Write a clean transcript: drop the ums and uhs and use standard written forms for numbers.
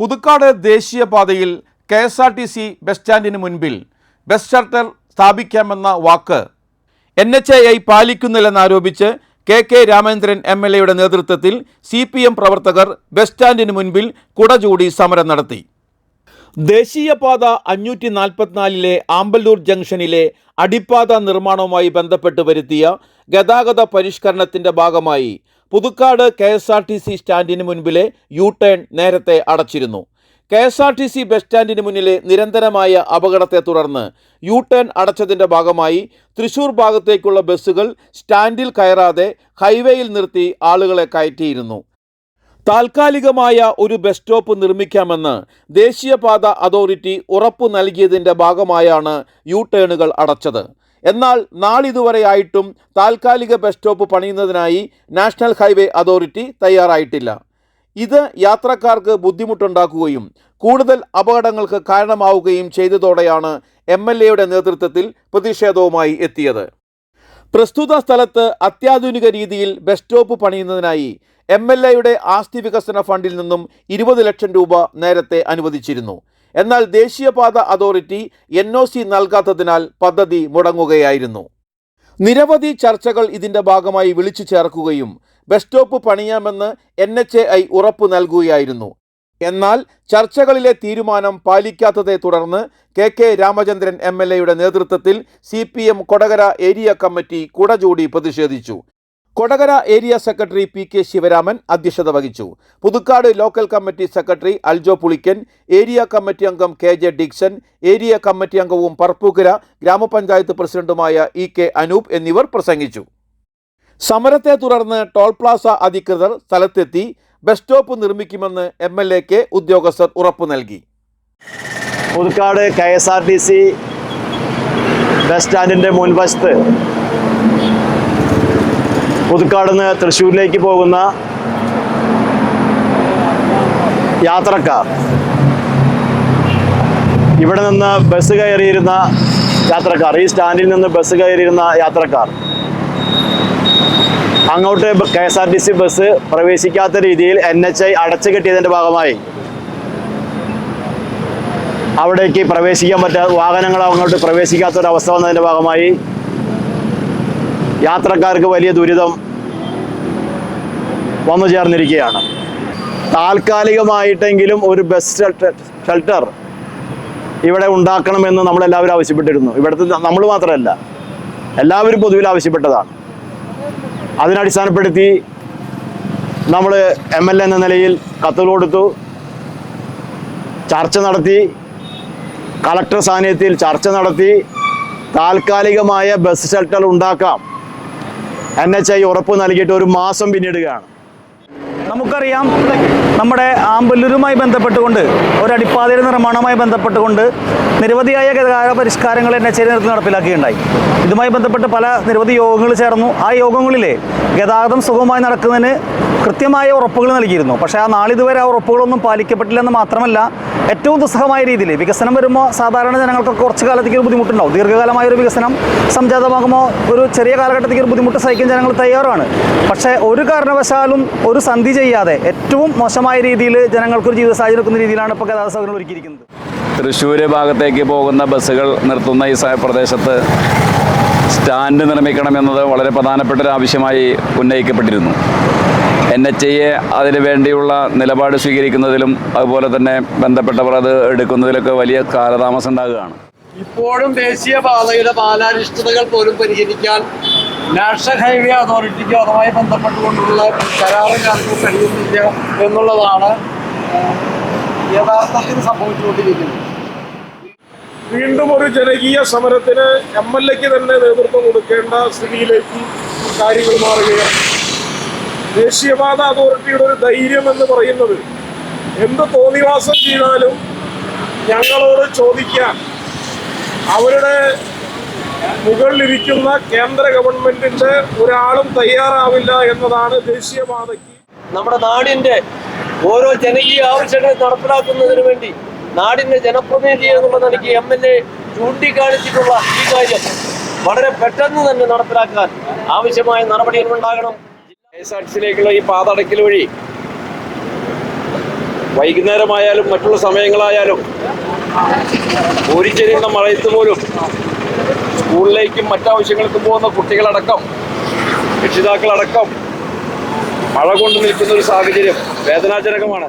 പുതുക്കാട് ദേശീയപാതയിൽ KSRTC bus സ്റ്റാൻഡിന് മുൻപിൽ ബസ് ഷെൽട്ടർ സ്ഥാപിക്കാമെന്ന വാക്ക് NHAI പാലിക്കുന്നില്ലെന്നാരോപിച്ച് KK രാമചന്ദ്രൻ MLAയുടെ നേതൃത്വത്തിൽ CPM പ്രവർത്തകർ ബസ് സ്റ്റാൻഡിന് മുൻപിൽ കുടചൂടി സമരം നടത്തി. ദേശീയപാത 544 ആമ്പല്ലൂർ ജംഗ്ഷനിലെ അടിപ്പാത നിർമ്മാണവുമായി ബന്ധപ്പെട്ട് വരുത്തിയ ഗതാഗത പരിഷ്കരണത്തിൻ്റെ ഭാഗമായി പുതുക്കാട് KSRTC സ്റ്റാൻഡിന് മുൻപിലെ U-ടേൺ നേരത്തെ അടച്ചിരുന്നു. KSRTC ബസ് സ്റ്റാൻഡിന് മുന്നിലെ നിരന്തരമായ അപകടത്തെ തുടർന്ന് U-ടേൺ അടച്ചതിൻ്റെ ഭാഗമായി തൃശൂർ ഭാഗത്തേക്കുള്ള ബസ്സുകൾ സ്റ്റാൻഡിൽ കയറാതെ ഹൈവേയിൽ നിർത്തി ആളുകളെ കയറ്റിയിരുന്നു. താൽക്കാലികമായ ഒരു ബസ് സ്റ്റോപ്പ് നിർമ്മിക്കാമെന്ന് ദേശീയപാത അതോറിറ്റി ഉറപ്പു നൽകിയതിൻ്റെ ഭാഗമായാണ് U-ടേണുകൾ അടച്ചത്. എന്നാൽ നാളിതുവരെയായിട്ടും താൽക്കാലിക ബസ് സ്റ്റോപ്പ് പണിയുന്നതിനായി നാഷണൽ ഹൈവേ അതോറിറ്റി തയ്യാറായിട്ടില്ല. ഇത് യാത്രക്കാർക്ക് ബുദ്ധിമുട്ടുണ്ടാക്കുകയും കൂടുതൽ അപകടങ്ങൾക്ക് കാരണമാവുകയും ചെയ്തതോടെയാണ് MLAയുടെ നേതൃത്വത്തിൽ പ്രതിഷേധവുമായി എത്തിയത്. പ്രസ്തുത സ്ഥലത്ത് അത്യാധുനിക രീതിയിൽ ബസ് സ്റ്റോപ്പ് പണിയുന്നതിനായി MLAയുടെ ആസ്തി വികസന ഫണ്ടിൽ നിന്നും 20 ലക്ഷം രൂപ നേരത്തെ അനുവദിച്ചിരുന്നു. എന്നാൽ ദേശീയപാത അതോറിറ്റി NOC നൽകാത്തതിനാൽ പദ്ധതി മുടങ്ങുകയായിരുന്നു. നിരവധി ചർച്ചകൾ ഇതിൻ്റെ ഭാഗമായി വിളിച്ചു ചേർക്കുകയും ബസ് സ്റ്റോപ്പ് പണിയാമെന്ന് NHAI ഉറപ്പു നൽകുകയായിരുന്നു. എന്നാൽ ചർച്ചകളിലെ തീരുമാനം പാലിക്കാത്തതെ തുടർന്ന് KK രാമചന്ദ്രൻ MLAയുടെ നേതൃത്വത്തിൽ CPM കൊടകര ഏരിയ കമ്മിറ്റി കുടചൂടി പ്രതിഷേധിച്ചു. Kodakara area secretary PK Sivaraman അധ്യക്ഷത വഹിച്ചു. Puthukkad local committee secretary Aljo Pulickan, area committee അംഗം KJ ഡിക്സൺ, ഏരിയ കമ്മിറ്റി അംഗവും പറപ്പൂക്കര ഗ്രാമപഞ്ചായത്ത് പ്രസിഡന്റുമായ EK അനൂപ് എന്നിവർ പ്രസംഗിച്ചു. സമരത്തെ തുടർന്ന് ടോൾ പ്ലാസ അധികൃതർ സ്ഥലത്തെത്തി ബസ് സ്റ്റോപ്പ് നിർമ്മിക്കുമെന്ന് MLAക്ക് ഉദ്യോഗസ്ഥർ ഉറപ്പു നൽകി. പുതുക്കാട് KSRTC ബസ് സ്റ്റാൻഡിൻ്റെ മുൻവശത്ത് പുതുക്കാട് നിന്ന് തൃശ്ശൂരിലേക്ക് പോകുന്ന യാത്രക്കാർ, ഇവിടെ നിന്ന് ബസ് കയറിയിരുന്ന യാത്രക്കാർ, ഈ സ്റ്റാൻഡിൽ നിന്ന് ബസ് കയറിയിരുന്ന യാത്രക്കാർ അങ്ങോട്ട് KSRTC ബസ് പ്രവേശിക്കാത്ത രീതിയിൽ NHAI അടച്ചു കെട്ടിയതിൻ്റെ ഭാഗമായി അവിടേക്ക് പ്രവേശിക്കാൻ പറ്റാത്ത വാഹനങ്ങൾ അങ്ങോട്ട് പ്രവേശിക്കാത്തൊരവസ്ഥ വന്നതിൻ്റെ ഭാഗമായി യാത്രക്കാർക്ക് വലിയ ദുരിതം വന്നു ചേർന്നിരിക്കുകയാണ്. താൽക്കാലികമായിട്ടെങ്കിലും ഒരു ബസ് ഷെൽട്ടർ ഇവിടെ ഉണ്ടാക്കണമെന്ന് നമ്മളെല്ലാവരും ആവശ്യപ്പെട്ടിരുന്നു. ഇവിടുത്തെ നമ്മൾ മാത്രമല്ല, എല്ലാവരും പൊതുവിൽ ആവശ്യപ്പെട്ടതാണ്. അതിനടിസ്ഥാനപ്പെടുത്തി നമ്മൾ MLA എന്ന നിലയിൽ കത്തുകൾ കൊടുത്തു, ചർച്ച നടത്തി, കളക്ടർ സാന്നിധ്യത്തിൽ ചർച്ച നടത്തി. താൽക്കാലികമായ ബസ് ഷെൽട്ടർ ഉണ്ടാക്കാം NHAI ഉറപ്പ് നൽകിയിട്ട് 1 മാസം പിന്നിടുകയാണ്. നമുക്കറിയാം, നമ്മുടെ ആമ്പല്ലൂരുമായി ബന്ധപ്പെട്ടുകൊണ്ട് ഒരടിപ്പാതയുടെ നിർമ്മാണവുമായി ബന്ധപ്പെട്ടുകൊണ്ട് നിരവധിയായ ഗതാഗത പരിഷ്കാരങ്ങൾ NHAI നേതൃത്വം നടപ്പിലാക്കുകയുണ്ടായി. ഇതുമായി ബന്ധപ്പെട്ട് നിരവധി യോഗങ്ങൾ ചേർന്നു. ആ യോഗങ്ങളിലെ ഗതാഗതം സുഗമമായി നടക്കുന്നതിന് കൃത്യമായ ഉറപ്പുകൾ നൽകിയിരുന്നു. പക്ഷേ ആ നാളിതുവരെ ആ ഉറപ്പുകളൊന്നും പാലിക്കപ്പെട്ടില്ലെന്ന് മാത്രമല്ല, ഏറ്റവും ദുസ്സഹമായ രീതിയിൽ വികസനം വരുമ്പോൾ സാധാരണ ജനങ്ങൾക്ക് കുറച്ച് കാലത്തേക്ക് ഒരു ബുദ്ധിമുട്ടുണ്ടാവും. ദീർഘകാലമായ ഒരു വികസനം സംജാതമാകുമ്പോൾ ഒരു ചെറിയ കാലഘട്ടത്തേക്ക് ഒരു ബുദ്ധിമുട്ട് സഹിക്കാൻ ജനങ്ങൾ തയ്യാറാണ്. പക്ഷേ ഒരു കാരണവശാലും ഒരു സന്ധി ചെയ്യാതെ ഏറ്റവും മോശമായ രീതിയിൽ ജനങ്ങൾക്കൊരു ജീവിത സാഹചര്യം എടുക്കുന്ന രീതിയിലാണ് ഇപ്പോൾ ഗതാഗത സൗകര്യങ്ങൾ ഒരുക്കിയിരിക്കുന്നത്. തൃശ്ശൂർ ഭാഗത്തേക്ക് പോകുന്ന ബസ്സുകൾ നിർത്തുന്ന ഈ പ്രദേശത്ത് സ്റ്റാൻഡ് നിർമ്മിക്കണമെന്നത് വളരെ പ്രധാനപ്പെട്ട ഒരു ആവശ്യമായി ഉന്നയിക്കപ്പെട്ടിരുന്നു. NHAI അതിനു വേണ്ടിയുള്ള നിലപാട് സ്വീകരിക്കുന്നതിലും അതുപോലെ തന്നെ ബന്ധപ്പെട്ടവർ അത് എടുക്കുന്നതിലൊക്കെ വലിയ കാലതാമസം ഉണ്ടാകുകയാണ്. ഇപ്പോഴും ദേശീയപാതയുടെ പാലാരിഷ്ടതകൾ പോലും പരിഹരിക്കാൻ നാഷണൽ ഹൈവേ അതോറിറ്റിക്കോ അതുമായി ബന്ധപ്പെട്ടുകൊണ്ടുള്ള കരാറുകാർക്ക് കഴിയുന്നില്ല എന്നുള്ളതാണ് യഥാർത്ഥത്തിൽ സംഭവിച്ചുകൊണ്ടിരിക്കുന്നത്. വീണ്ടും ഒരു ജനകീയ സമരത്തിന് MLAക്ക് തന്നെ നേതൃത്വം കൊടുക്കേണ്ട സ്ഥിതിയിലേക്ക് കാര്യങ്ങൾ മാറുകയാണ്. ദേശീയപാത അതോറിറ്റിയുടെ ഒരു ധൈര്യം എന്ന് പറയുന്നത് എന്ത് തോന്നിവാസം ചെയ്താലും ഞങ്ങളോട് ചോദിക്കാൻ അവരുടെ മുകളിലിരിക്കുന്ന കേന്ദ്ര ഗവൺമെന്റിന്റെ ഒരാളും തയ്യാറാവില്ല എന്നതാണ് ദേശീയപാതയ്ക്ക്. നമ്മുടെ നാടിന്റെ ഓരോ ജനകീയ ആവശ്യങ്ങൾ നടപ്പിലാക്കുന്നതിന് വേണ്ടി നാടിന്റെ ജനപ്രതിനിധി എന്നുള്ള നിലയ്ക്ക് MLA ചൂണ്ടിക്കാണിച്ചിട്ടുള്ള ഈ കാര്യം വളരെ പെട്ടെന്ന് തന്നെ നടപ്പിലാക്കാൻ ആവശ്യമായ നടപടികൾ ഉണ്ടാകണം. KSRTCയിലേക്കുള്ള ഈ പാത അടയ്ക്കൽ വഴി വൈകുന്നേരമായാലും മറ്റുള്ള സമയങ്ങളായാലും ഓരിച്ചെരിയുന്ന മഴയത്ത് പോലും സ്കൂളിലേക്കും മറ്റാവശ്യങ്ങൾക്കും പോകുന്ന കുട്ടികളടക്കം രക്ഷിതാക്കളടക്കം മഴ കൊണ്ട് നിൽക്കുന്ന ഒരു സാഹചര്യം വേദനാജനകമാണ്.